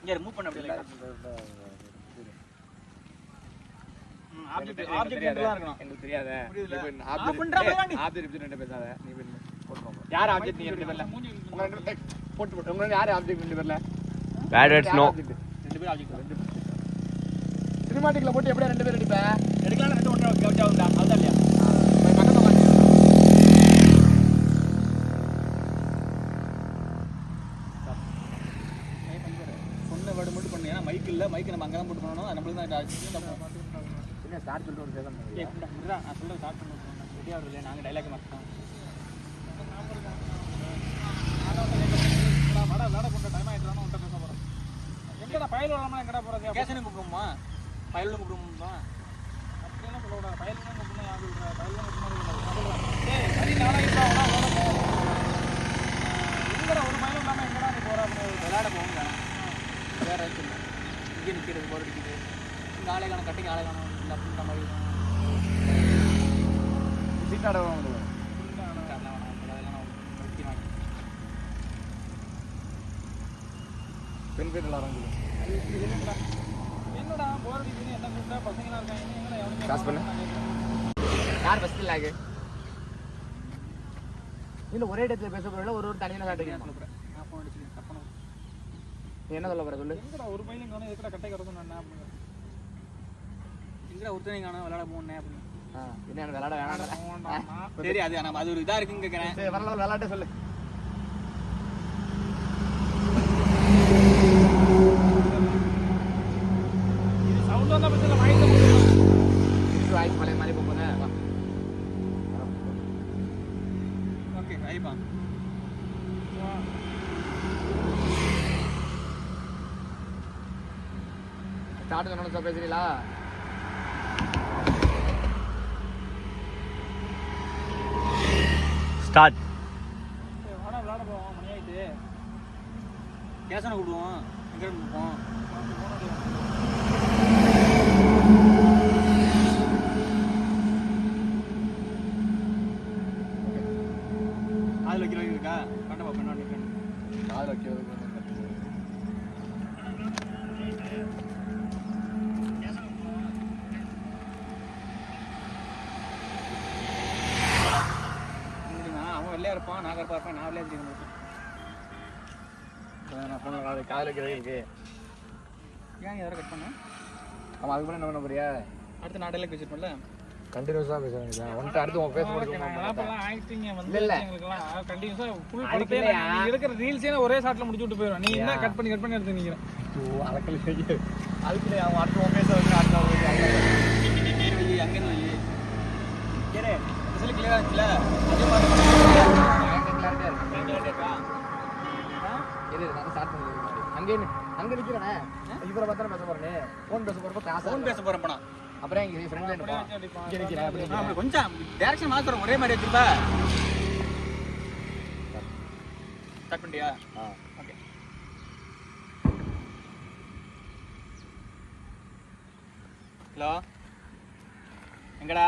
இங்க மூவ் பண்ண அப்படியே ஆப்ஜெக்ட் எல்லாம் இருக்கணும். எனக்கு தெரியாத. ஆப்ஜெக்ட் ரெண்டு பேசாத. நீ போட்டுறோம். யார் ஆப்ஜெக்ட் நீ ரெண்டு பேர்ல? போட்டு உங்க யார் ஆப்ஜெக்ட் ரெண்டு பேர்ல? Bad words no. ரெண்டு பேர் ஆப்ஜெக்ட் ரெண்டு. சினிமாட்டிக்ல போட்டு எப்படியா ரெண்டு பேர் அடிப்ப? எடுக்கலாம் ரெண்டு ஒண்ணு கவுட் ஆகும்டா. அதுதான் இல்லையா? பக்கத்துல உட்கார்ந்து. சொன்ன வேர்ட் மட்டும் பண்ணு. ஏன்னா மைக் இல்ல. மைக் நம்ம அங்க தான் போட்டு பண்ணனும். நம்மளுக்கு தான் என்ன ஸ்டார்ட் பண்ணிட்டு ஒரு சேதம் பண்ணு. ஏய் நான் சொல்றது ஸ்டார்ட் பண்ணனும். ரெடியா வரல. நாங்க டயலாக் மாத்தோம். வாடா வாடா கொண்ட டைம் ஆயிடுறானோ உன்கிட்ட பேச போறேன். எங்கடா பயல் வரமா எங்கடா போறது? கேஷனுக்கு கூப்பிடுமா? பயலுக்கு கூப்பிடுமா? அப்படிலாம் சொல்ல கூடாது. பயலுக்கு கூப்பிடுனா யாரு சொல்றா? பயலுக்கு கூப்பிடுமா? டேய் சரி நாளைக்கு வா வா. எங்கடா ஒரு பயலும் இல்லாம எங்கடா நீ போற? விளையாட போங்க. வேற இருக்கு. இங்க நிக்கிறது போர் அடிக்குது. இங்க ஆளே காணோம் கட்டிங்க ஆளே காணோம். இந்த அப்படி மாதிரி சீட் ஆட வாங்க. பெண் பேர் எல்லாரும் என்னடா போர் அடிக்குது என்ன கூப்பிட்டா பசங்களா இருக்காங்க என்னடா எவனுமே காசு பண்ணு யார் ஃபர்ஸ்ட் லாக் இல்ல ஒரே இடத்துல பேச போறல ஒரு தனியா காட்டுங்க நான் ஃபோன் அடிச்சிட்டேன் தப்பன நீ என்ன சொல்ல போற சொல்லு என்னடா ஒரு பையன் காணோம் எதுக்குடா கட்டை கறதுன்னு நான் அப்படிங்க எங்கடா ஒருத்தனை காணோம் விளையாட போறேன் அப்படி என்ன விளையாட வேணாம் சரி அது ஒரு இதா இருக்குன்னு கேக்குறேன் சரி வரல விளையாட சொல்லு ஸ்டார்ட் பண்ணனும் சார் பேசுறீங்களா ஸ்டார்ட் வாடா விளையாட போவோம் மணி ஆயிட்டு கேசனை கூடுவோம் எங்க போவோம் காதில் வைக்கிற இருக்கா கட்ட பாப்பா என்ன காதில் வைக்கிறது வெள்ளையா இருப்பான் நான் கருப்பா இருப்பேன் நான் வெள்ளையா தெரியும் நான் ஃபோனில் காதில் வைக்கிறது இருக்கு ஏன் எதாவது கட் பண்ண ஆமாம் அதுக்கு என்ன பண்ண போறியா அடுத்த நாடெல்லாம் வச்சுருப்போம்ல கண்டினியூஸாக பேச வேண்டியதான் ஒன்ட்டு அடுத்து உன் பேச முடியும் இல்லை கண்டினியூஸாக ஃபுல் படத்தை இருக்கிற ரீல்ஸே ஒரே ஷாட்டில் முடிச்சு விட்டு போயிடுவேன் நீ என்ன கட் பண்ணி எடுத்து நிற்கிறேன் அதுக்குள்ள அதுக்குள்ளே அவன் அடுத்து உன் பேச வச்சு அடுத்த அங்கே கேரே சொல்லி கிளியராக இருக்குல்ல அதே மாதிரி கிளாரிட்டியாக இருக்கா எது நான் ஸ்டார்ட் பண்ணி அங்கே நிற்கிறேனே இவரை பார்த்தா பேச போகிறேன் ஃபோன் பேச போகிறப்ப ஃபோன் பேச போகிறேன் போனா அப்புறம் இங்கே ஃப்ரெண்ட் இங்கே நிற்கிறேன் கொஞ்சம் டேரக்ஷன் மாற்றுறோம் ஒரே மாதிரி வச்சுருப்பா ஸ்டார்ட் பண்ணிட்டியா ஓகே ஹலோ எங்கடா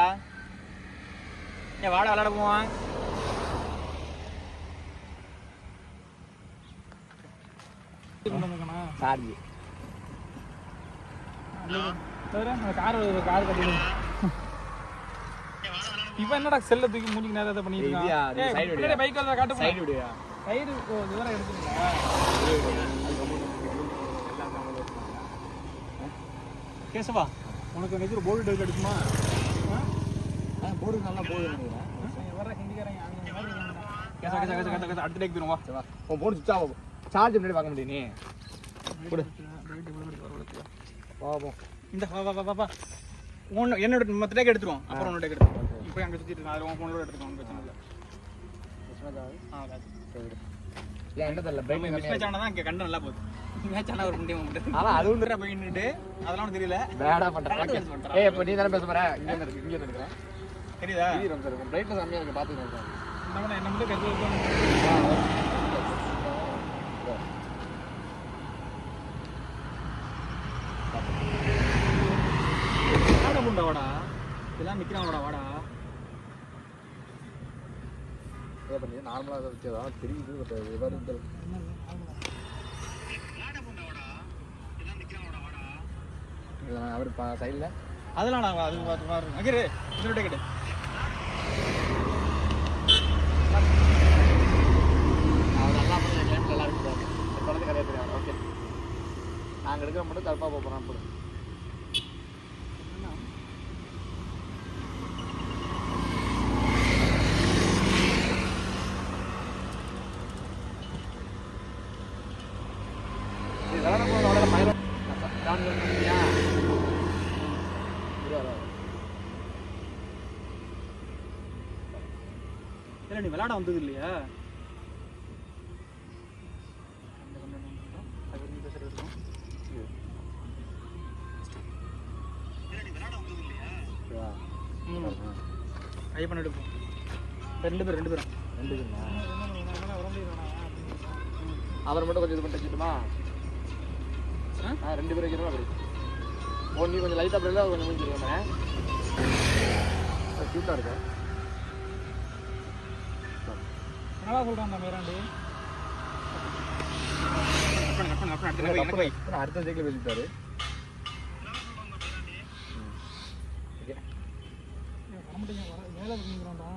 ஏன் வாடா விளையாட போவான் சார்ஜ் கார் கட்டி இப்ப என்னடா செல்ல தூக்கி மூஞ்சிக்கு நேரத்தை பண்ணிட்டு இருக்கான் பைக் வந்தா காட்டு சைடு விடுயா சைடு இதெல்லாம் எடுத்துறீங்களா கேசவா உனக்கு நெஜ போர்டு டேக் எடுக்குமா போர்டு நல்லா போகுது வர ஹிந்திக்காரங்க கேசா கேசா கேசா கேசா அடுத்த டேக் போயிரும் வா உன் போன் சுவிட்ச் ஆஃப் சார்ஜ் முன்னாடி பார்க்க முடியும் நீ கொடு பாப்போம் இந்த வா வா வா வா ஒன்று என்னோட மற்ற டேக் எடுத்துருவோம் அப்புறம் ஒன்று டேக் எடுத்துருவோம் இப்போ அங்கே சுற்றிட்டு இருக்கோம் அதில் உன் ஃபோனோட எடுத்துக்கோங்க பிரச்சனை இல்லை என்ன தெரியல பிரேக் மிஸ் ஆனா தான் இங்கே கண்டு நல்லா போகுது மேட்ச் ஆனால் ஒரு முடியும் அதான் அது ஒன்று போயிட்டு அதெல்லாம் தெரியல பேடா பண்ணுறேன் ஏய் இப்போ நீ தானே பேச போகிறேன் இங்கே இங்கே எடுக்கிறேன் தெரியுதா சார் பிரைட்னஸ் கம்மியாக இருக்குது பார்த்துக்கோங்க என்ன மட்டும் கற்று வாடா இதெல்லாம் நிற்கிறான் வாடா பண்ணி நார்மலாக வச்சதா தெரியுது பட் இருப்பா சைடில் அதெல்லாம் நாங்கள் அது பார்த்து பாருங்க அங்கே சொல்லிட்டே கேட்டு அவர் நல்லா பண்ணி கேம் நல்லா இருக்கு தொடர்ந்து கிடையாது தெரியாது ஓகே நாங்கள் எடுக்கிற மட்டும் கருப்பாக போகிறோம் போடு இல்லை நீ விளையாட வந்தது இல்லையா ட்ரை பண்ணிட்டு போ ரெண்டு பேரும் அவரை மட்டும் கொஞ்சம் இது பண்ணி வச்சுட்டுமா ரெண்டு பேரும் வைக்கிறோம் அப்படி ஓ நீ கொஞ்சம் லைட்டாக அப்படி கொஞ்சம் முடிஞ்சிருக்கேன் க்யூட்டாக இருக்கேன் நல்லா சொல்கிறான் அந்த மேராண்டி அடுத்த சைக்கிள் பேசிட்டாரு வேலை இருக்குங்கிறான்டா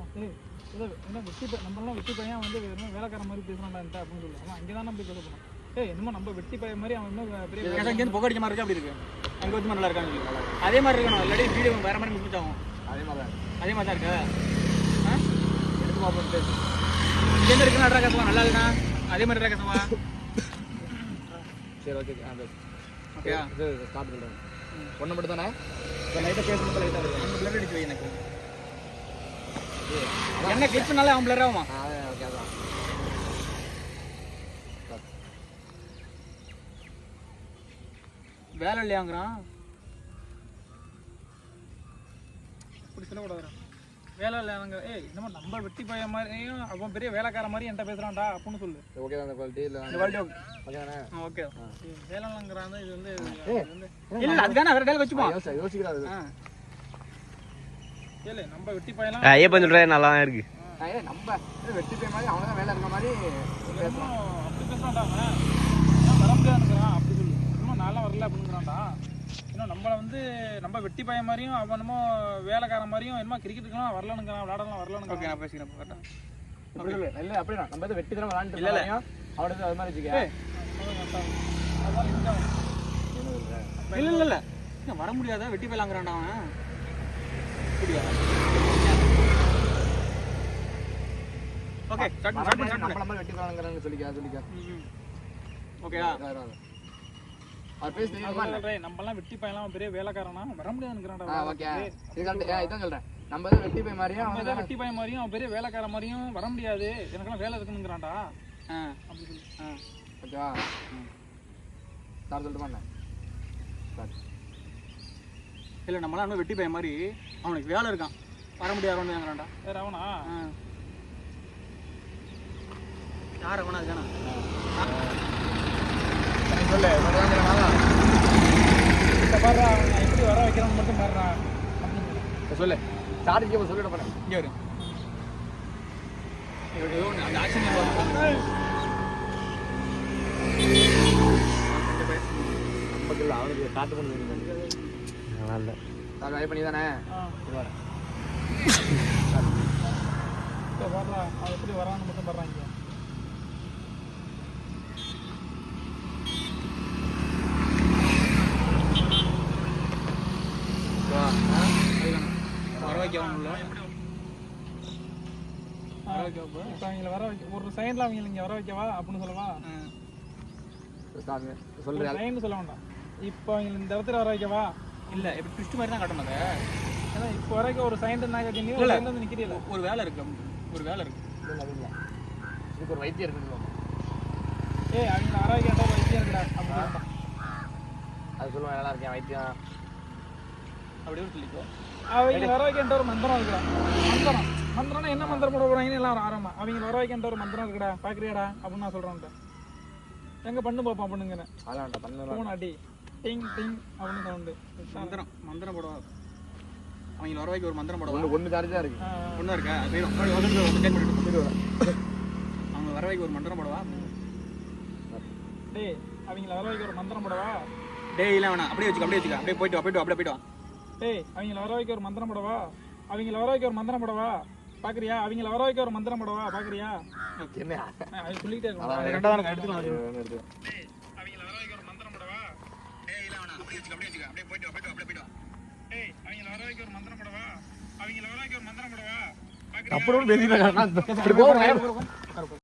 என்ன வெட்டி நம்மளாம் வெட்டி பையன் வந்து வேலைக்கார மாதிரி பேசுகிறான்டா அப்படின்னு சொல்லுவாங்க அங்கே தான் போய் பேச போனோம் என்னமோ நம்ம வெட்டி பையன் மாதிரி அவன் இன்னும் பெரிய இங்கேருந்து புகடிச்ச மாதிரி இருக்கு அப்படி இருக்கு அங்கே வந்து நல்லா இருக்காங்க அதே மாதிரி இருக்கணும் இல்லாட்டி வீடியோ வேற மாதிரி முடிச்சாகும் அதே மாதிரி தான் இருக்கா எடுத்து பார்ப்போம் பேசு இங்கேருந்து இருக்கு நடரா கசவா நல்லா இருக்கா அதே மாதிரி நடரா கசவா சரி ஓகே ஓகேயா இது ஸ்டார்ட் பண்ணுறேன் ஒன்று மட்டும் தானே இப்போ லைட்டாக பேசும்போது லைட்டாக இருக்கு அந்த பிளர் அடிச்சு வை எனக்கு என்ன கிளிப்னாலே அவன் பிளர் ஆகுமா ஓகே அதான் வேலை இல்லையாங்கிறான் அப்படி சொல்லக்கூடாது வேலை இல்லையாங்க இன்னமும் நம்ம வெட்டி பையன் மாதிரியும் அவன் பெரிய வேலைக்கார மாதிரி என்கிட்ட பேசுகிறான்டா அப்படின்னு சொல்லு ஓகே அந்த குவாலிட்டி இல்லை இந்த குவாலிட்டி ஓகே தானே ஓகே வேலைங்கிறான் இது வந்து இல்லை அதுக்கான வேறு டேல் வச்சுப்போம் யோசிக்கிறாரு இல்லை நம்ம வெட்டி பையெல்லாம் ஐயப்பன் சொல்கிறது நல்லா தான் இருக்கு நம்ம வெட்டி பையன் மாதிரி அவனை தான் வேலை இருக்க மாதிரி பேசுகிறான் அப்படி பேசுகிறான்டா அவன் வர முடியாதுங்கிறான் அப்படி சொல்லு இன்னும் நல்லா வரல அப்படிங்கிறான்டா இன்னும் நம்மளை வந்து நம்ம வெட்டி பையன் மாதிரியும் அவனுமோ வேலைக்கார மாதிரியும் என்னமோ கிரிக்கெட்டுக்கெல்லாம் வரலனுங்கிறான் விளையாடலாம் வரலன்னு ஓகே நான் பேசிக்கிறேன் கரெக்டாக அப்படி இல்லை இல்லை அப்படின்னா நம்ம வெட்டி தரம் விளாண்டு இல்லை அவனுக்கு அது மாதிரி வச்சுக்க இல்லை இல்லை இல்லை வர முடியாதா வெட்டி போயிலாங்கிறான்டா அவன் அப்படியா ஓகே நம்மள வெட்டி போயிலாங்கிறான்னு சொல்லிக்க ஓகேயா அவர் பேசி தெரியுமா நம்மலாம் வெட்டி பையலாம் பெரிய வேலைக்காரனா வர முடியாதுங்கிறான்டா ஓகே இதான் சொல்றேன் நம்ம தான் வெட்டி பையன் மாதிரியும் அவன் தான் வெட்டி பையன் மாதிரியும் அவன் பெரிய வேலைக்கார மாதிரியும் வர முடியாது எனக்கெல்லாம் வேலை இருக்குங்கிறான்டா அப்படி சொல்லி ஓகேவா சார் சொல்லிட்டு சார் இல்லை நம்மளாம் வெட்டி பையன் மாதிரி அவனுக்கு வேலை இருக்கான் வர முடியாதுங்கிறான்டா வேற அவனா யார் அவனா அதுதானா சொல்லு பாரு அவன் எப்படி வர வைக்கிறான்னு மட்டும் பாடுறான் சொல்லு ஸ்டார்டிங் சொல்லிட போறேன் இங்கே வரும் அந்த ஆக்ஷன் நமக்கு இல்லை அவனுக்கு ஸ்டார்ட் பண்ணி நல்லா இல்லை நான் ட்ரை பண்ணி தானே பாடுறா அவன் எப்படி வரான்னு மட்டும் பாடுறாங்க வர வைக்கவாங்கல்ல இப்போ அவங்கள வர வைக்க ஒரு செகண்டில் அவங்கள இங்கே வர வைக்கவா அப்படின்னு சொல்லவா சொல்கிறேன் செகண்ட் சொல்ல வேண்டாம் இப்போ அவங்க இந்த இடத்துல வர வைக்கவா இல்லை இப்போ ட்விஸ்ட் மாதிரி தான் காட்டணும் அதை ஏன்னா இப்போ வரைக்கும் ஒரு செகண்ட் நான் கட்டி வந்து நிற்கிறீல்ல ஒரு வேலை இருக்கு ஒரு வேலை இருக்கு இதுக்கு ஒரு வைத்தியம் இருக்குன்னு அவங்க வர வைக்க வைத்தியம் இருக்குடா அப்படின்னு அது சொல்லுவேன் நல்லா இருக்கேன் வைத்தியம் அப்படியே சொல்லிக்கோ அவங்க வர வைக்கின்ற ஒரு மந்திரம் இருக்குடா மந்திரம்னா என்ன மந்திரம் போட போறாங்கன்னு எல்லாம் ஆரம்பம் அவங்க வர வைக்கின்ற ஒரு மந்திரம் இருக்குடா பாக்குறியாடா அப்படின்னு நான் சொல்றேன்ட்ட எங்க பண்ணு பார்ப்போம் பண்ணுங்கிறேன் ஃபோன் அடி டிங் டிங் அப்படின்னு சவுண்டு மந்திரம் போடுவா அவங்க வர வைக்க ஒரு மந்திரம் போடுவா ஒன்று சார்ஜாக இருக்கு ஒன்றா இருக்கா அவங்க வர வைக்க ஒரு மந்திரம் போடுவா டேய் அவங்கள வர வைக்க ஒரு மந்திரம் போடவா டேய் இல்ல வேணாம் அப்படியே வச்சுக்க அப்படியே போயிட்டு வா அப்படியே வா டேய் அவங்கள வர வைக்க ஒரு மந்திரம் போடவா பாக்குறியா அவங்கள வர வைக்க ஒரு மந்திரம் போடவா பாக்குறியா என்ன அது சொல்லிட்டே இருக்கேன் கரெக்டா தான் எடுத்துக்கலாம் டேய் அவங்கள வர வைக்க ஒரு மந்திரம் போடவா டேய் இல்ல வேணாம் அப்படியே வச்சுக்க அப்படியே போயிட்டு வா டேய் அவங்கள வர வைக்க ஒரு மந்திரம் போடவா பாக்குறியா அப்படி பேசிட்டு